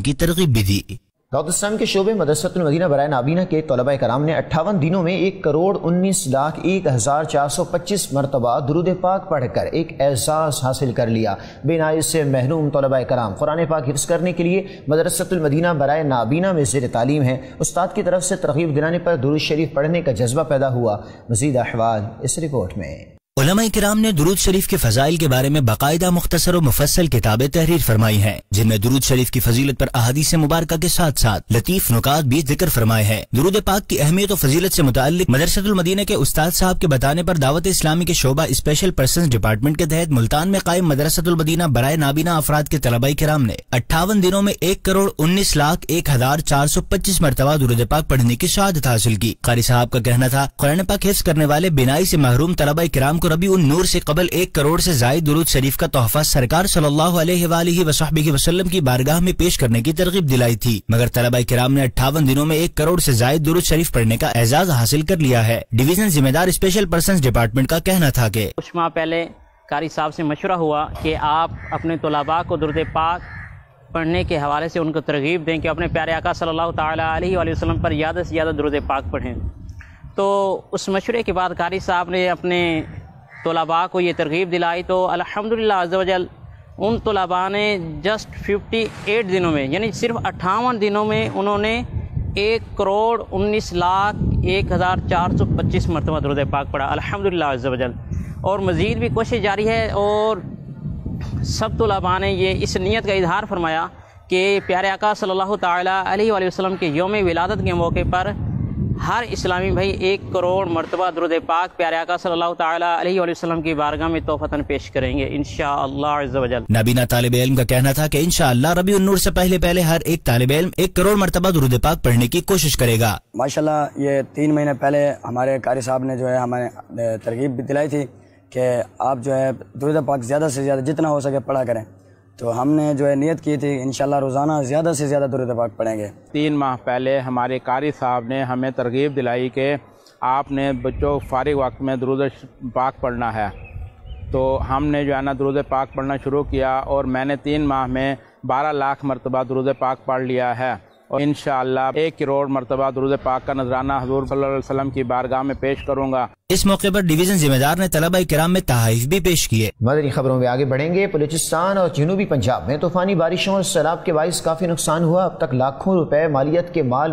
की तरगीब भी दी। दाऊद इस्लाम के शोबे मदरसतुल मदीना बराए नाबीना के तलबा कराम ने 58 दिनों में 1,19,01,425 मरतबा दुरूद पाक पढ़कर एक एहसास हासिल कर लिया। बेनाइज से महरूम तलबा कराम कुरान पाक हिफ्ज़ करने के लिए मदरसतुल मदीना बराए नाबीना में ज़ेर तालीम है। उस्ताद की तरफ से तरगीब दिलाने पर दुरूद शरीफ पढ़ने का जज्बा पैदा हुआ। मज़ीद अहवाल इस रिपोर्ट में। उलमाए किराम ने दुरूद शरीफ के फजाइल के बारे में बाकायदा मुख्तसर और मुफस्सल किताबें तहरीर फरमाई हैं, जिनमें दुरूद शरीफ की फजीलत पर अहादीस मुबारका के साथ साथ लतीफ नुकात भी जिक्र फरमाए हैं। दुरूद पाक की अहमियत और फजीलत से मुताल्लिक मदरसतुल मदीना के उस्ताद साहब के बताने पर दावत इस्लामी के शोबा स्पेशल पर्सन्स डिपार्टमेंट के तहत मुल्तान में कायम मदरसतुल मदीना बराए नाबीना अफराद के तलबाई किराम ने 58 दिनों में 1,19,01,425 मरतबा दुरूद पाक पढ़ने की शहादत हासिल की। कारी साहब का कहना था, कुरान पाक हिफ्ज़ करने वाले बिनाई से महरूम तलबाई किराम को रबी उन नूर से कबल 1 करोड़ से जायद दुरूद शरीफ का तोहफा सरकार सल्लल्लाहु अलैहि वसल्लम की बारगाह में पेश करने की तरगीब दिलाई थी, मगर तलबा किराम ने 58 दिनों में 1 करोड़ से जायद दुरूद शरीफ पढ़ने का एजाज हासिल कर लिया है। डिवीजन जिम्मेदार स्पेशल पर्सन्स डिपार्टमेंट का कहना था कि कुछ माह पहले कारी साहब से मशवरा हुआ कि आप अपने तलबा को दुरूद पाक पढ़ने के हवाले से उनको तरगीब दें कि अपने प्यारे आका सल्लल्लाहु ताला अलैहि वसल्लम पर ज़्यादा से ज़्यादा दुरूद पाक पढ़ें। तो उस मशवरे के बाद कारी साहब ने अपने तलबा को ये तरगीब दिलाई, तो अल्हम्दुलिल्लाह अज़्ज़ वजल उन तलबा ने जस्ट 58 दिनों में, यानी सिर्फ 58 दिनों में उन्होंने 1,19,01,425 मरतबा दुरूद पाक पढ़ा अल्हम्दुलिल्लाह अज़्ज़ वजल। और मज़ीद भी कोशिश जारी है और सब तलबा ने ये इस नीयत का इजहार फरमाया कि प्यारे आका सल्लल्लाहु ताला अलैहि वसल्लम के यौम विलादत के मौके पर हर इस्लामी भाई 1 करोड़ मरतबा दुरूद पाक प्यारे आका सल्लल्लाहु ताला अलैहि वसल्लम की बारगाह में तोहफतन पेश करेंगे इंशाअल्लाह अज़्ज़ वजल। नाबीना तालिब इल्म का कहना था कि इंशाअल्लाह रबीउन नूर से पहले हर एक तालिब इल्म 1 करोड़ मरतबा दुरूद पाक पढ़ने की कोशिश करेगा। माशाल्लाह ये 3 महीने पहले हमारे कारी साहब ने जो है हमें तरगीब भी दिलाई थी कि आप जो है दुरूद पाक ज़्यादा से ज़्यादा जितना हो सके पढ़ा करें। तो हमने जो है नियत की थी इंशाल्लाह रोज़ाना ज़्यादा से ज़्यादा दुरूद पाक पढ़ेंगे। 3 माह पहले हमारे कारी साहब ने हमें तरगीब दिलाई कि आपने बच्चों फारिग वक्त में दुरूद पाक पढ़ना है। तो हमने जो है ना दुरूद पाक पढ़ना शुरू किया और मैंने 3 माह में 12 लाख मरतबा दुरूद पाक पढ़ लिया है और इंशाअल्लाह 1 करोड़ मरतबा दुरूद पाक का नजराना हुजूर सल्लल्लाहु अलैहि वसल्लम की बारगाह में पेश करूँगा। इस मौके पर डिवीजन जिम्मेदार ने तलबा किराम में तहाइफ भी पेश किए। मदनी खबरों में आगे बढ़ेंगे। बलूचिस्तान और जनूबी पंजाब में तूफानी बारिशों और सैलाब के बाइस काफी नुकसान हुआ। अब तक लाखों रुपए मालियत के माल